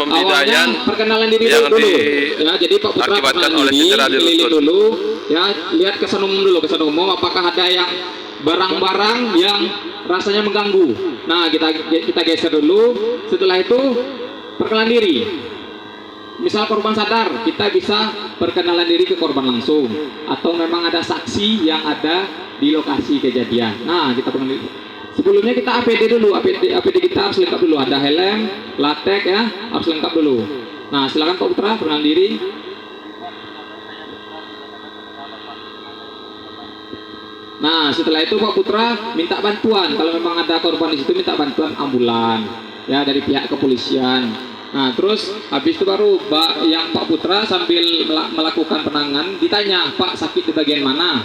pembidaian perkenalan diri yang dulu. Ya, jadi Pak Putra diakibatkan perkenalan oleh diri, cedera di keliling lutut. dulu. Ya, lihat kesan umum dulu, kesan umum. Apakah ada yang barang-barang yang rasanya mengganggu? Nah, kita geser dulu. Setelah itu perkenalan diri. Misal korban sadar, kita bisa perkenalan diri ke korban langsung, atau memang ada saksi yang ada di lokasi kejadian. Nah, kita perkenalan diri. Sebelumnya kita APD dulu, APD kita harus lengkap dulu. Ada helm, latek ya, harus lengkap dulu. Nah, silakan Pak Putra perkenalan diri. Nah, setelah itu Pak Putra minta bantuan. Kalau memang ada korban di situ, minta bantuan ambulan ya dari pihak kepolisian. Nah, terus habis itu baru yang Pak Putra sambil melakukan penanganan ditanya, Pak sakit di bagian mana?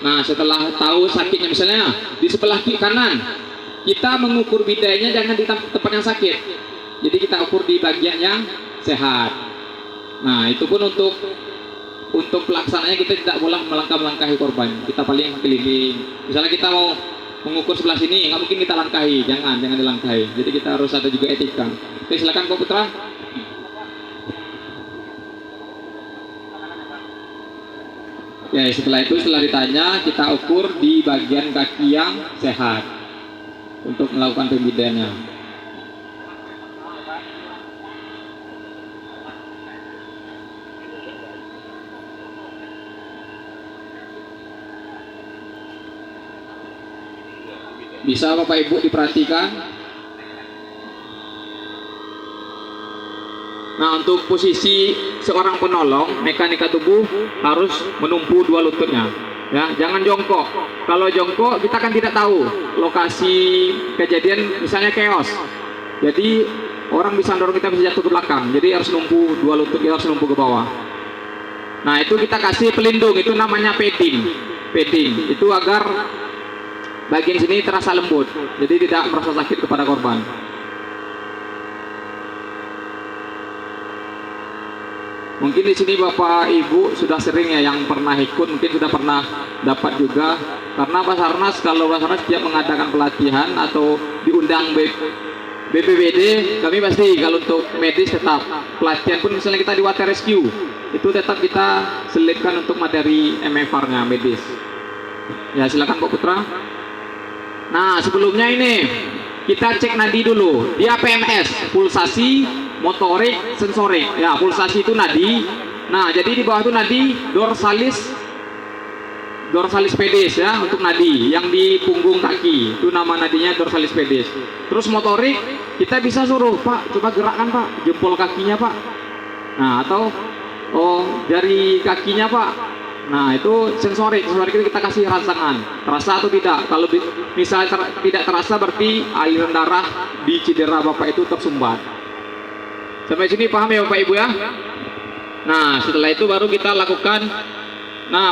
Nah, setelah tahu sakitnya misalnya di sebelah kiri kanan, kita mengukur bidainya jangan di tempat yang sakit. Jadi kita ukur di bagian yang sehat. Nah, itu pun untuk pelaksanaannya kita tidak boleh melangkahi korban. Kita paling keliling. Misalnya kita mau mengukur sebelah sini, nggak mungkin kita langkahi, jangan dilangkahi. Jadi kita harus ada juga etika. Oke, silakan Pak Putra. Ya, setelah ditanya, kita ukur di bagian kaki yang sehat untuk melakukan pembidaiannya. Bisa Bapak Ibu diperhatikan. Nah, untuk posisi seorang penolong, mekanika tubuh harus menumpu dua lututnya. Ya, jangan jongkok. Kalau jongkok kita kan tidak tahu lokasi kejadian, misalnya chaos. Jadi orang bisa dorong kita bisa jatuh ke belakang. Jadi harus numpu dua lutut, kita harus numpu ke bawah. Nah, itu kita kasih pelindung, itu namanya padding. Padding itu agar bagian sini terasa lembut, jadi tidak merasa sakit kepada korban. Mungkin di sini Bapak Ibu sudah sering ya yang pernah ikut, mungkin sudah pernah dapat juga. Karena Basarnas, kalau Basarnas setiap mengadakan pelatihan atau diundang BPBD, kami pasti kalau untuk medis tetap pelatihan pun misalnya kita di water rescue, itu tetap kita selipkan untuk materi MFR-nya medis. Ya, silakan Pak Putra. Nah, sebelumnya ini kita cek nadi dulu. Dia PMS, pulsasi, motorik, sensorik. Ya, pulsasi itu nadi. Nah, jadi di bawah itu nadi dorsalis pedis ya, untuk nadi yang di punggung kaki. Itu nama nadinya dorsalis pedis. Terus motorik kita bisa suruh, Pak, coba gerakkan, Pak, jempol kakinya, Pak. Nah, atau jari kakinya, Pak. Nah, itu sensorik itu kita kasih rangsangan, terasa atau tidak. Kalau misalnya tidak terasa, berarti aliran darah di cedera Bapak itu tersumbat. Sampai sini paham ya Bapak Ibu ya? Nah, setelah itu baru kita lakukan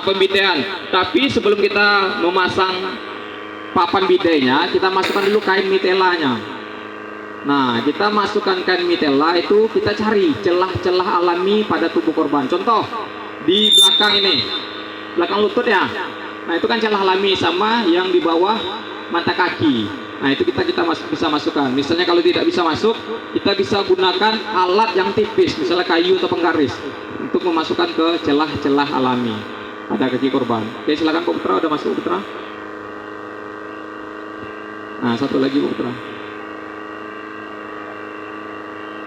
pembidaian. Tapi sebelum kita memasang papan bidainya, kita masukkan dulu kain mitelanya. Nah, kita masukkan kain mitela itu, kita cari celah-celah alami pada tubuh korban. Contoh di belakang ini, belakang lutut ya. Nah, itu kan celah alami, sama yang di bawah mata kaki. Nah, itu kita bisa masukkan. Misalnya kalau tidak bisa masuk, kita bisa gunakan alat yang tipis, misalnya kayu atau penggaris, untuk memasukkan ke celah-celah alami pada kaki korban. Oke, silakan Pak Putra, udah masuk Pak Putra. Nah, satu lagi Pak Putra.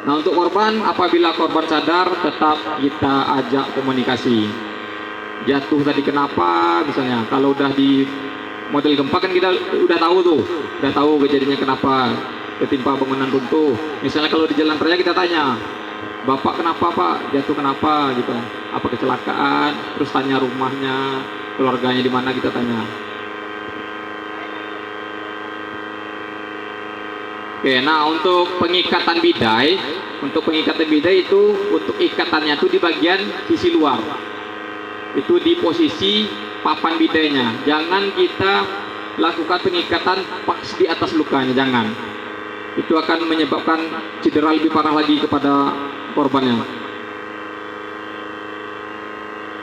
Nah, untuk korban, apabila korban sadar, tetap kita ajak komunikasi. Jatuh tadi kenapa, misalnya kalau udah di model gempa kan kita udah tahu kejadiannya kenapa ketimpa bangunan runtuh. Misalnya kalau di jalan raya kita tanya, Bapak kenapa Pak, jatuh kenapa gitu, apa kecelakaan, terus tanya rumahnya, keluarganya di mana, kita tanya. Oke, nah untuk pengikatan bidai itu untuk ikatannya itu di bagian sisi luar. Itu di posisi papan bidainya. Jangan kita lakukan pengikatan pas di atas lukanya, jangan. Itu akan menyebabkan cedera lebih parah lagi kepada korbannya.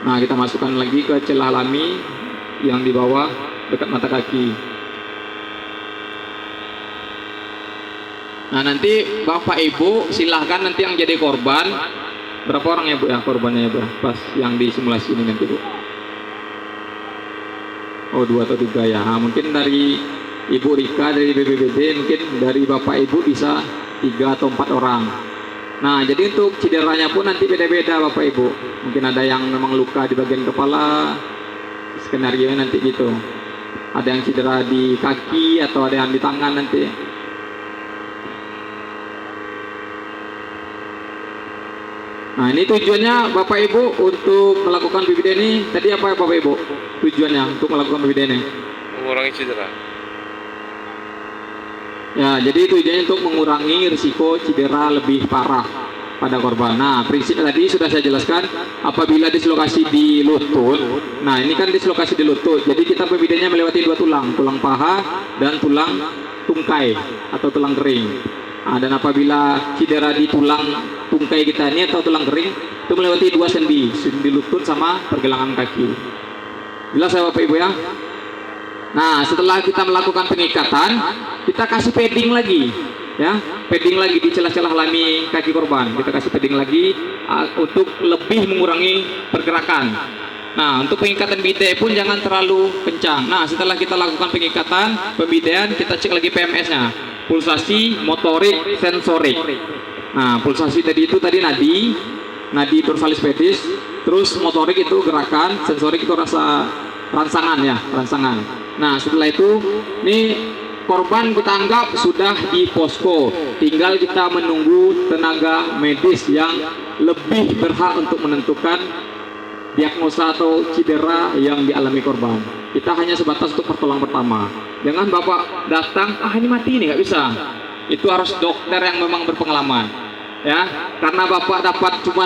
Nah, kita masukkan lagi ke celah alami yang di bawah dekat mata kaki. Nah, nanti Bapak Ibu silahkan nanti yang jadi korban. Berapa orang ya Bu ya korbannya ya Bu? Pas yang di simulasi ini nanti Bu. Oh 2 atau 3 ya. Nah, mungkin dari Ibu Rika dari BPBD, mungkin dari Bapak Ibu bisa 3 atau 4 orang. Nah, jadi untuk cederanya pun nanti beda-beda Bapak Ibu. Mungkin ada yang memang luka di bagian kepala, skenario nanti gitu. Ada yang cedera di kaki atau ada yang di tangan nanti. Nah, ini tujuannya Bapak Ibu untuk melakukan BBD ini. Tadi apa ya Bapak Ibu? Tujuannya untuk melakukan BBD ini? Mengurangi cedera. Ya, jadi tujuannya untuk mengurangi risiko cedera lebih parah pada korban. Nah, prinsipnya tadi sudah saya jelaskan. Apabila dislokasi di lutut, nah ini kan dislokasi di lutut. Jadi kita BBD-nya melewati 2 tulang, tulang paha dan tulang tungkai atau tulang kering. Nah, dan apabila cedera di tulang tungkai kita ini atau tulang kering itu melewati 2 sendi lutut sama pergelangan kaki. Jelas ya Bapak Ibu ya? Nah, setelah kita melakukan pengikatan, kita kasih padding lagi, ya, padding lagi di celah-celah alami kaki korban. Kita kasih padding lagi untuk lebih mengurangi pergerakan. Nah, untuk pengikatan BD pun jangan terlalu kencang. Nah, setelah kita lakukan pengikatan, pembidean, kita cek lagi PMS-nya, pulsasi, motorik, sensorik. Nah, pulsasi tadi itu nadi dorsalis pedis, terus motorik itu gerakan, sensorik itu rangsangan ya, rangsangan. Nah, setelah itu nih korban kita anggap sudah di posko, tinggal kita menunggu tenaga medis yang lebih berhak untuk menentukan diagnosa atau cedera yang dialami korban. Kita hanya sebatas untuk pertolongan pertama. Jangan Bapak datang, ini mati nih, nggak bisa. Itu harus dokter yang memang berpengalaman. Ya, karena Bapak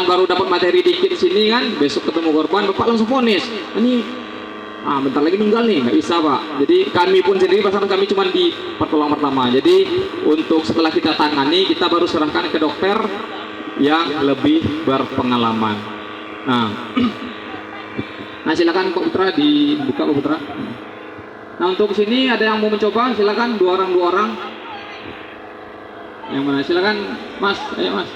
baru dapat materi dikit sini kan, besok ketemu korban Bapak langsung vonis. Ini bentar lagi meninggal nih, nggak bisa Pak. Jadi kami pun sendiri pasangan kami cuma di pertolongan pertama. Jadi untuk setelah kita tangani, kita baru serahkan ke dokter yang lebih berpengalaman. Nah, silakan Pak Putra dibuka Pak Putra. Nah, untuk sini ada yang mau mencoba, silakan 2 orang. Yang mana? Silakan Mas, ayo Mas.